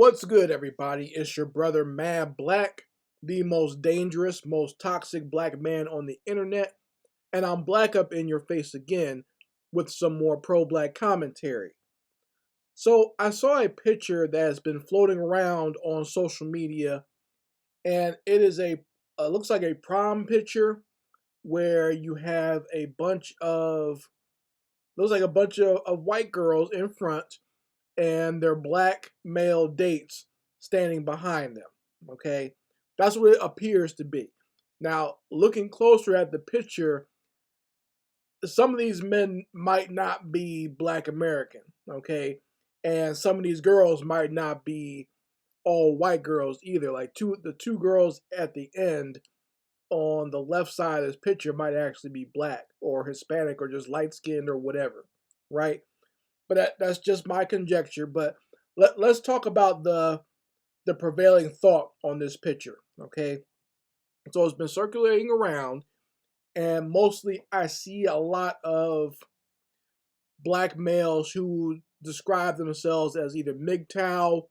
What's good, everybody? It's your brother Mad Black, the most dangerous, most toxic black man on the internet, and I'm black up in your face again with some more pro-black commentary. So I saw a picture that has been floating around on social media, and it is looks like a prom picture where you have a bunch of looks like a bunch of white girls in front and their black male dates standing behind them. Okay, that's what it appears to be. Now, looking closer at the picture, some of these men might not be black American. Okay, and some of these girls might not be all white girls either. Like the two girls at the end on the left side of this picture might actually be black or Hispanic or just light skinned or whatever, right? But that's just my conjecture. But let's talk about the prevailing thought on this picture. Okay, so it's been circulating around, and mostly I see a lot of black males who describe themselves as either MGTOW,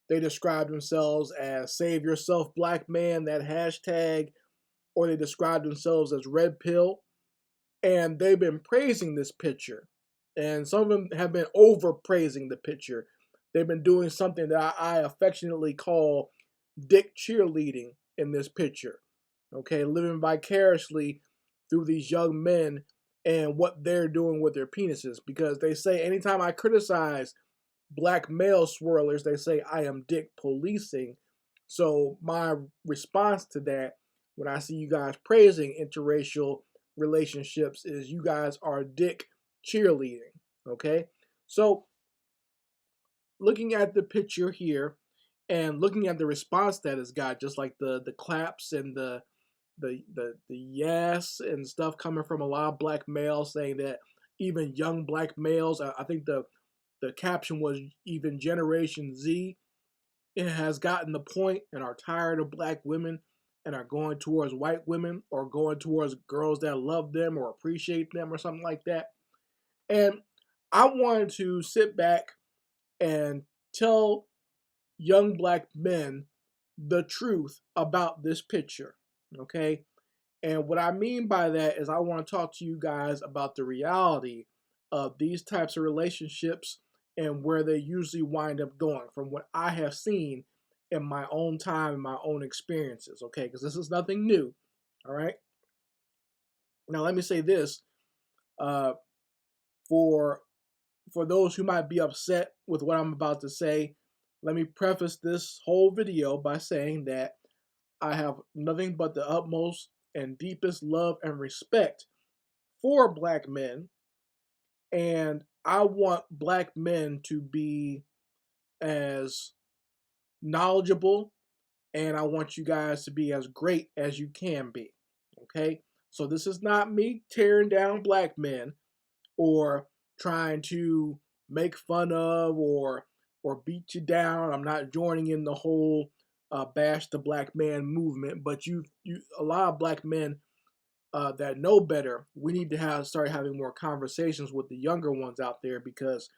they describe themselves as Save Yourself Black Man, that hashtag, or they describe themselves as Red Pill, and they've been praising this picture. And some of them have been over praising the picture. They've been doing something that I affectionately call dick cheerleading in this picture. Okay, living vicariously through these young men and what they're doing with their penises. Because they say anytime I criticize black male swirlers, they say I am dick policing. So my response to that, when I see you guys praising interracial relationships, is you guys are dick cheerleading. Okay, so looking at the picture here and looking at the response that it's got, just like the claps and the yes and stuff coming from a lot of black males saying that even young black males, I think the caption was even Generation Z, it has gotten the point and are tired of black women and are going towards white women or going towards girls that love them or appreciate them or something like that. And I wanted to sit back and tell young black men the truth about this picture. Okay? And what I mean by that is I want to talk to you guys about the reality of these types of relationships and where they usually wind up going from what I have seen in my own time and my own experiences. Okay? Because this is nothing new. All right? Now, let me say this. Uh, for those who might be upset with what I'm about to say, let me preface this whole video by saying that I have nothing but the utmost and deepest love and respect for black men, and I want black men to be as knowledgeable, and I want you guys to be as great as you can be. Okay? So this is not me tearing down black men or trying to make fun of or beat you down. I'm not joining in the whole bash the black man movement, but you a lot of black men that know better. We need to start having more conversations with the younger ones out there because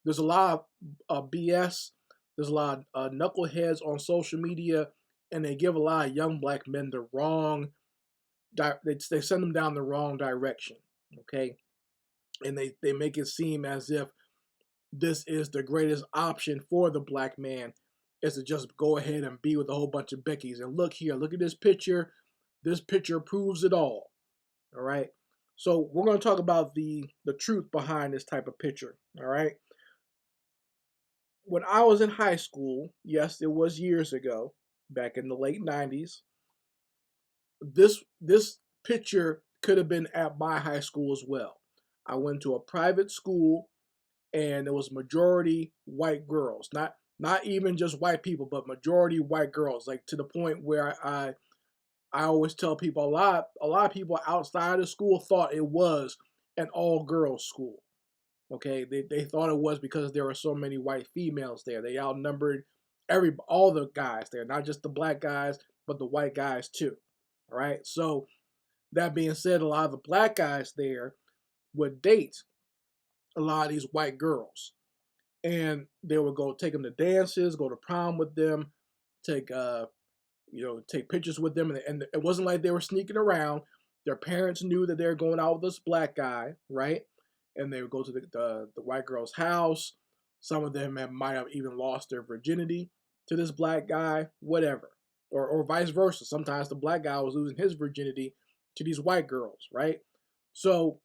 there's a lot of BS. There's a lot of knuckleheads on social media, and they give a lot of young black men the wrong. They send them down the wrong direction. Okay, and they make it seem as if this is the greatest option for the black man is to just go ahead and be with a whole bunch of Beckys. And look here, look at this picture. This picture proves it all. All right. So we're going to talk about the truth behind this type of picture. All right. When I was in high school, yes, it was years ago, back in the late 90s, this picture could have been at my high school as well. I went to a private school and it was majority white girls, not even just white people, but majority white girls, like to the point where I always tell people a lot of people outside of school thought it was an all girls school. Okay, they thought it was because there were so many white females there. They outnumbered all the guys there, not just the black guys, but the white guys too. All right. So that being said, a lot of the black guys there would date a lot of these white girls. and they would go take them to dances, go to prom with them, take take pictures with them, and it wasn't like they were sneaking around. Their parents knew that they were going out with this black guy, right? And they would go to the white girl's house. Some of them might have even lost their virginity to this black guy, whatever, or vice versa. Sometimes the black guy was losing his virginity to these white girls, right? So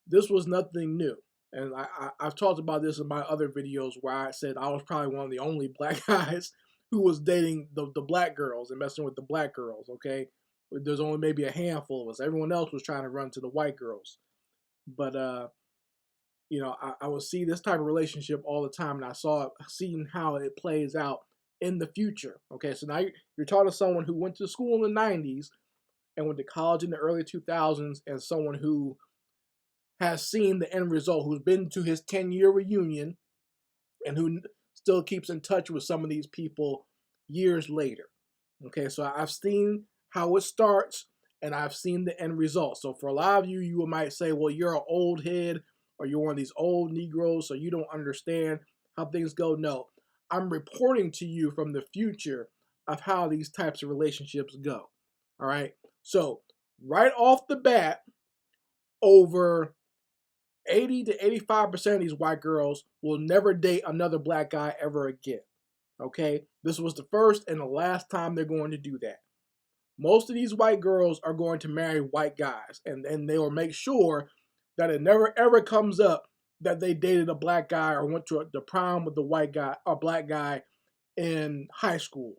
this was nothing new. And I've talked about this in my other videos where I said I was probably one of the only black guys who was dating the black girls and messing with the black girls, okay? There's only maybe a handful of us. Everyone else was trying to run to the white girls. But, I would see this type of relationship all the time, and seen how it plays out in the future, okay? So now you're talking to someone who went to school in the 90s and went to college in the early 2000s, and someone who has seen the end result, who's been to his 10-year reunion, and who still keeps in touch with some of these people years later. Okay, so I've seen how it starts, and I've seen the end result. So for a lot of you, you might say, well, you're an old head, or you're one of these old Negroes, so you don't understand how things go. No, I'm reporting to you from the future of how these types of relationships go. All right, so right off the bat, over 80 to 85% of these white girls will never date another black guy ever again. Okay? This was the first and the last time they're going to do that. Most of these white girls are going to marry white guys, and they will make sure that it never ever comes up that they dated a black guy or went to the prom with the white guy or black guy in high school.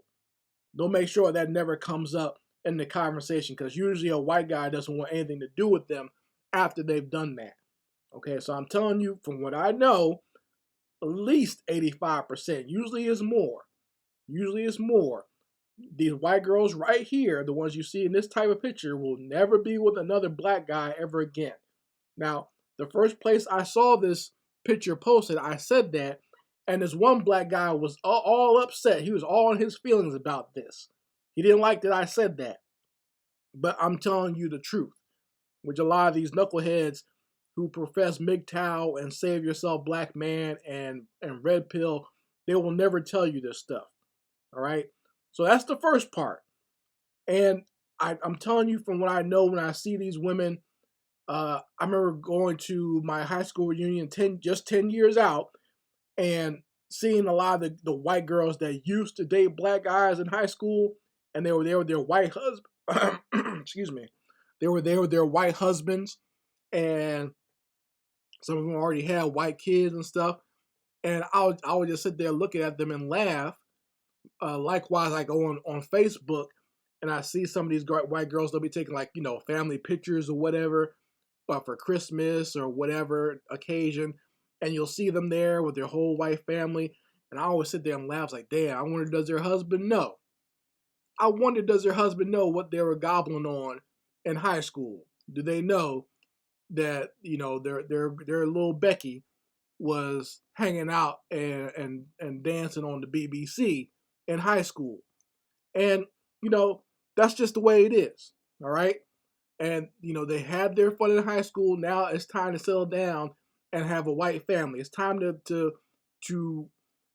They'll make sure that never comes up in the conversation, because usually a white guy doesn't want anything to do with them after they've done that. Okay, so I'm telling you, from what I know, at least 85%. Usually is more. Usually is more. These white girls right here, the ones you see in this type of picture, will never be with another black guy ever again. Now, the first place I saw this picture posted, I said that, and this one black guy was all upset. He was all in his feelings about this. He didn't like that I said that. But I'm telling you the truth, which a lot of these knuckleheads who profess MGTOW and save yourself black man and red pill, they will never tell you this stuff. All right? So that's the first part. And I'm telling you from what I know when I see these women, I remember going to my high school reunion 10 years out and seeing a lot of the white girls that used to date black guys in high school, and they were there with their white husband. Excuse me. They were there with their white husbands, and some of them already had white kids and stuff. And I would just sit there looking at them and laugh. Likewise, I go on Facebook and I see some of these white girls, they'll be taking family pictures or whatever, for Christmas or whatever occasion. And you'll see them there with their whole white family. And I always sit there and laugh like, damn, I wonder, does their husband know? I wonder, does their husband know what they were gobbling on in high school? Do they know that, their little Becky was hanging out and dancing on the BBC in high school? And, that's just the way it is. All right. And, they had their fun in high school. Now it's time to settle down and have a white family. It's time to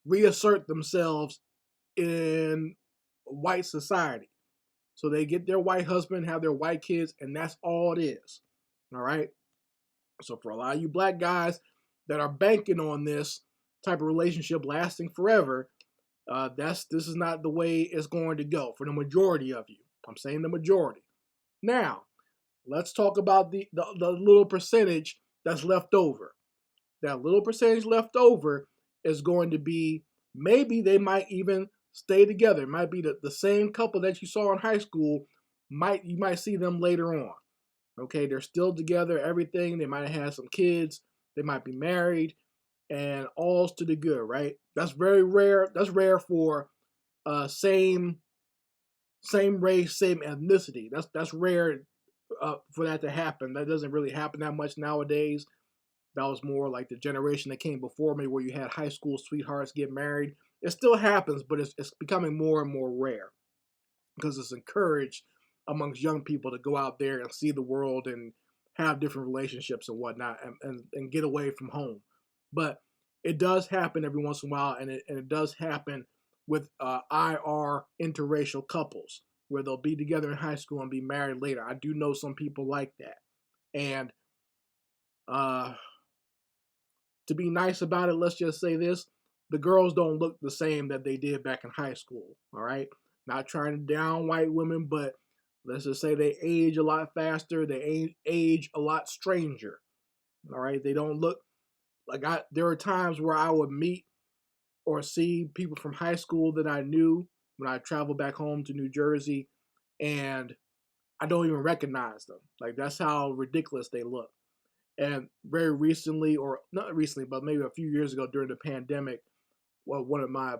reassert themselves in white society. So they get their white husband, have their white kids, and that's all it is. All right. So for a lot of you black guys that are banking on this type of relationship lasting forever, this is not the way it's going to go for the majority of you. I'm saying the majority. Now, let's talk about the little percentage that's left over. That little percentage left over is going to be, maybe they might even stay together. It might be the same couple that you saw in high school. You might see them later on. Okay, they're still together, everything. They might have had some kids. They might be married, and all's to the good, right? That's very rare. That's rare for same race, same ethnicity. That's rare for that to happen. That doesn't really happen that much nowadays. That was more like the generation that came before me, where you had high school sweethearts get married. It still happens, but it's becoming more and more rare because it's encouraged amongst young people to go out there and see the world and have different relationships and whatnot, and get away from home. But it does happen every once in a while, and it does happen with IR interracial couples where they'll be together in high school and be married later. I do know some people like that, and uh, to be nice about it, let's just say this: the girls don't look the same that they did back in high school. All right, not trying to down white women, but let's just say they age a lot faster. They age a lot stranger. All right, they don't look like I. There are times where I would meet or see people from high school that I knew when I traveled back home to New Jersey, and I don't even recognize them. Like that's how ridiculous they look. And very recently, or not recently, but maybe a few years ago during the pandemic, well, one of my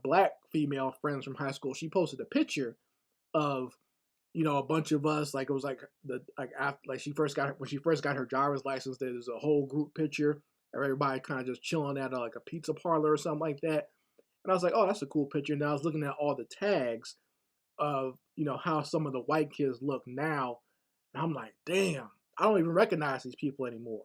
black female friends from high school, she posted a picture of a bunch of us. Like it was like the like after like when she first got her driver's license. There's a whole group picture of everybody kind of just chilling at like a pizza parlor or something like that. And I was like, oh, that's a cool picture. And I was looking at all the tags of how some of the white kids look now, and I'm like, damn, I don't even recognize these people anymore.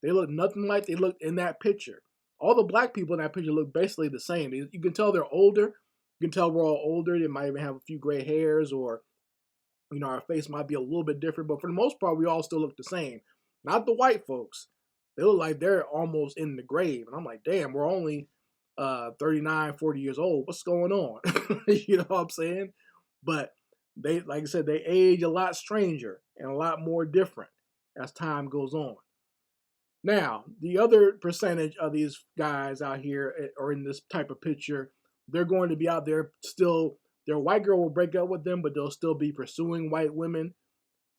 They look nothing like they looked in that picture. All the black people in that picture look basically the same. You can tell they're older. You can tell we're all older. They might even have a few gray hairs, or our face might be a little bit different. But for the most part, we all still look the same. Not the white folks. They look like they're almost in the grave. And I'm like, damn, we're only 39, 40 years old. What's going on? You know what I'm saying? But they, like I said, they age a lot stranger and a lot more different as time goes on. Now, the other percentage of these guys out here or in this type of picture, they're going to be out there still. Their white girl will break up with them, but they'll still be pursuing white women.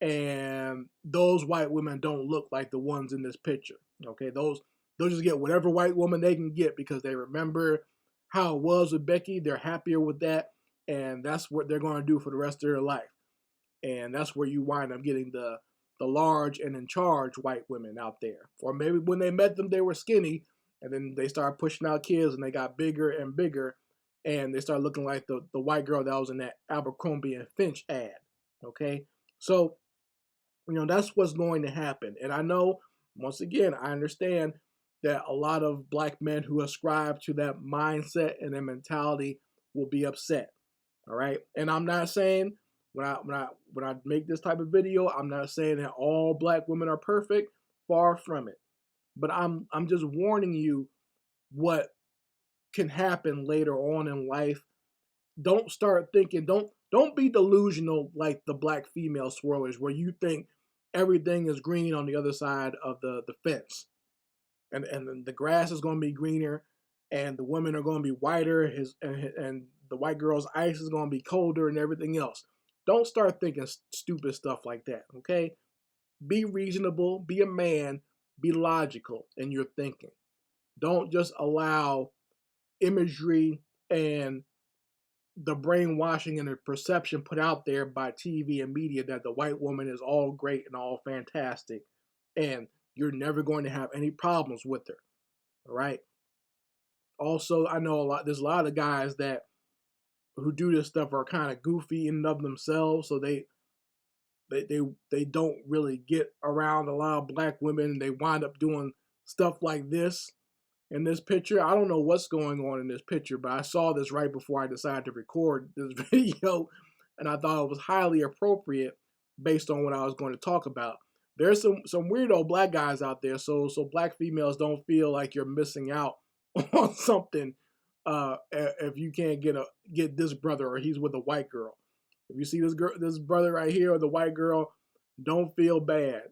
And those white women don't look like the ones in this picture. Okay, they'll just get whatever white woman they can get because they remember how it was with Becky. They're happier with that, and that's what they're going to do for the rest of their life. And that's where you wind up getting the large and in charge white women out there. Or maybe when they met them, they were skinny, and then they started pushing out kids, and they got bigger and bigger, and they started looking like the white girl that was in that Abercrombie and Finch ad. Okay, so that's what's going to happen. And I know, once again, I understand that a lot of black men who ascribe to that mindset and that mentality will be upset. All right, and I'm not saying when I make this type of video, I'm not saying that all black women are perfect. Far from it. But I'm just warning you what can happen later on in life. Don't start thinking. Don't be delusional like the black female swirlers, where you think everything is green on the other side of the fence, and the grass is going to be greener, and the women are going to be whiter. And the white girl's ice is going to be colder, and everything else. Don't start thinking stupid stuff like that. Okay, be reasonable, be a man, be logical in your thinking. Don't just allow imagery and the brainwashing and the perception put out there by TV and media that the white woman is all great and all fantastic, and you're never going to have any problems with her. All right. Also, I know there's a lot of guys that who do this stuff are kind of goofy in and of themselves, so they don't really get around a lot of black women, and they wind up doing stuff like this. In this picture, I don't know what's going on in this picture, but I saw this right before I decided to record this video, and I thought it was highly appropriate based on what I was going to talk about. There's some weirdo black guys out there, so black females don't feel like you're missing out on something if you can't get this brother or he's with a white girl. If you see this brother right here or the white girl, don't feel bad,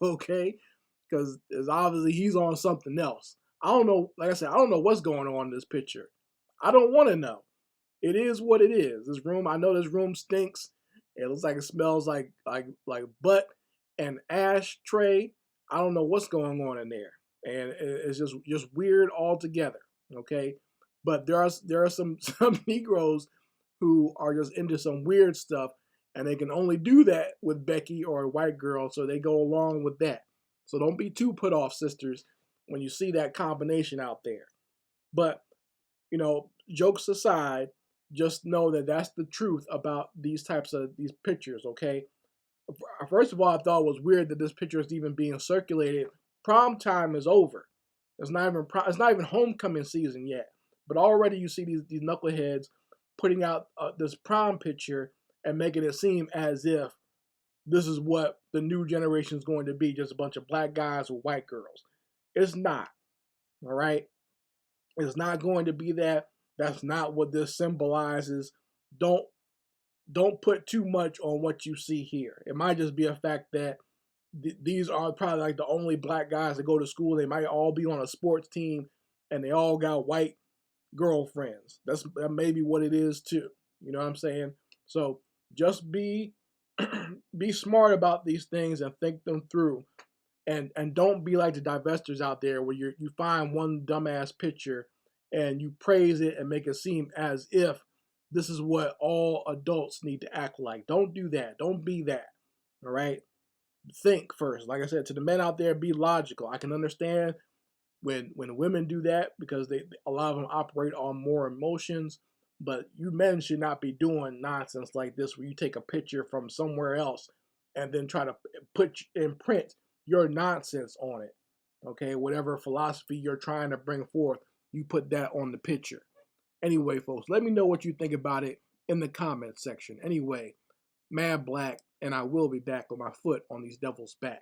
okay? Because obviously he's on something else. I don't know, like I said, I don't know what's going on in this picture. I don't want to know. It is what it is. This room, I know this room stinks. It looks like it smells like butt and ashtray. I don't know what's going on in there. And it's just weird altogether. Okay. But there are some Negroes who are just into some weird stuff, and they can only do that with Becky or a white girl, so they go along with that. So don't be too put off, sisters, when you see that combination out there. But, jokes aside, just know that that's the truth about these pictures, okay? First of all, I thought it was weird that this picture is even being circulated. Prom time is over. It's not even homecoming season yet, but already you see these knuckleheads putting out this prom picture and making it seem as if this is what the new generation is going to be, just a bunch of black guys with white girls. It's not. All right. It's not going to be that. That's not what this symbolizes. Don't don't put too much on what you see here. It might just be a fact that these are probably like the only black guys that go to school. They might all be on a sports team, and they all got white girlfriends. That may be what it is too. You know what I'm saying? So just be be smart about these things and think them through. And don't be like the divestors out there where you find one dumbass picture and you praise it and make it seem as if this is what all adults need to act like. Don't do that. Don't be that. All right? Think first. Like I said, to the men out there, be logical. I can understand when women do that because a lot of them operate on more emotions, but you men should not be doing nonsense like this where you take a picture from somewhere else and then try to imprint your nonsense on it. Okay, whatever philosophy you're trying to bring forth, you put that on the picture. Anyway, folks, let me know what you think about it in the comments section. Anyway, Mad Black, and I will be back with my foot on these devils' back.